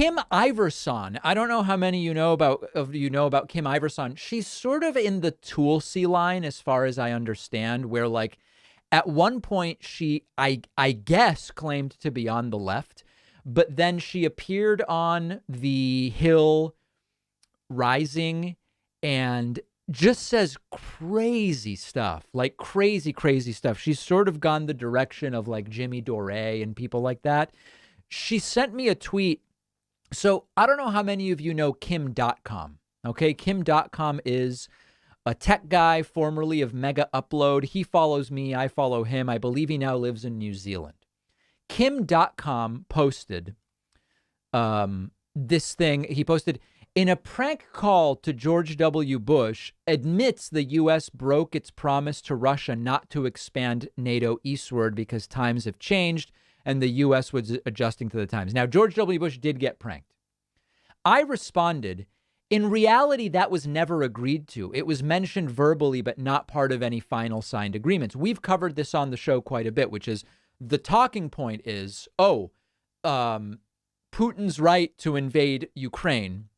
Kim Iversen. I don't know how many you know about Kim Iversen. She's sort of in the Toolsy line, as far as I understand, where like at one point she, I guess, claimed to be on the left, but then she appeared on the Hill Rising and just says crazy stuff, like crazy, crazy stuff. She's sort of gone the direction of like Jimmy Dore and people like that. She sent me a tweet. So I don't know how many of you know Kim.com. Okay, Kim.com is a tech guy, formerly of Mega Upload. He follows me. I follow him. I believe he now lives in New Zealand. Kim.com posted this thing. He posted, in a prank call to George W. Bush, admits the U.S. broke its promise to Russia not to expand NATO eastward because times have changed and the U.S. was adjusting to the times. Now, George W. Bush did get pranked. I responded, in reality, that was never agreed to. It was mentioned verbally, but not part of any final signed agreements. We've covered this on the show quite a bit, which is the talking point is, Putin's right to invade Ukraine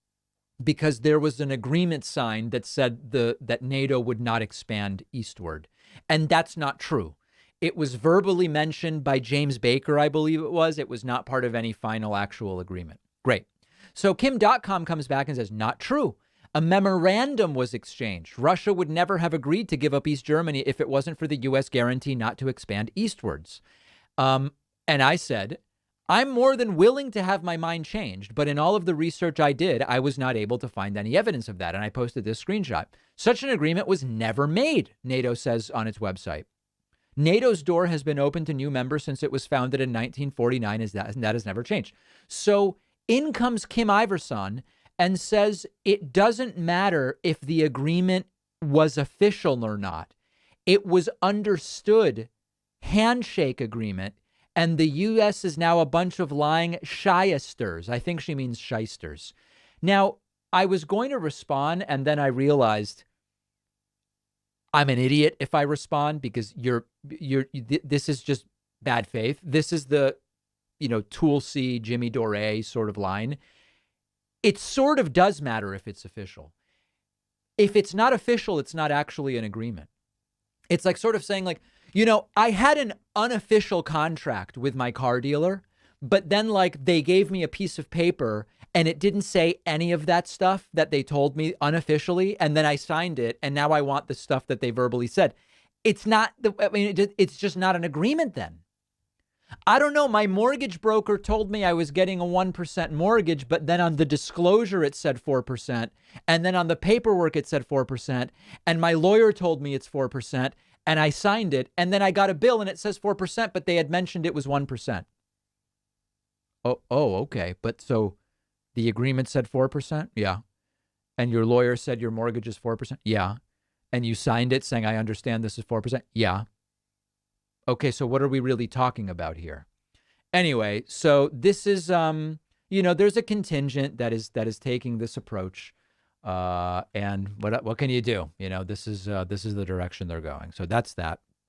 because there was an agreement signed that said that NATO would not expand eastward. And that's not true. It was verbally mentioned by James Baker, I believe it was. It was not part of any final actual agreement. Great. So Kim.com comes back and says, not true. A memorandum was exchanged. Russia would never have agreed to give up East Germany if it wasn't for the U.S. guarantee not to expand eastwards. And I said, I'm more than willing to have my mind changed, but in all of the research I did, I was not able to find any evidence of that. And I posted this screenshot. Such an agreement was never made, NATO says on its website. NATO's door has been open to new members since it was founded in 1949, and that has never changed. So in comes Kim Iversen and says it doesn't matter if the agreement was official or not. It was understood handshake agreement, and the U.S. is now a bunch of lying shysters. I think she means shysters. Now, I was going to respond, and then I realized I'm an idiot if I respond because this is just bad faith. This is the, Toolsy, Jimmy Dore sort of line. It sort of does matter if it's official. If it's not official, it's not actually an agreement. It's like sort of saying like, I had an unofficial contract with my car dealer, but then like they gave me a piece of paper and it didn't say any of that stuff that they told me unofficially. And then I signed it. And now I want the stuff that they verbally said. It's not, it's just not an agreement then. I don't know. My mortgage broker told me I was getting a 1% mortgage, but then on the disclosure, it said 4%. And then on the paperwork, it said 4%. And my lawyer told me it's 4%. And I signed it. And then I got a bill and it says 4%, but they had mentioned it was 1%. Oh, okay. But so the agreement said 4%? Yeah. And your lawyer said your mortgage is 4%? Yeah. And you signed it saying, I understand this is 4%? Yeah. Okay, so what are we really talking about here? Anyway, so this is, there's a contingent that is taking this approach. And what can you do? This is the direction they're going. So that's that.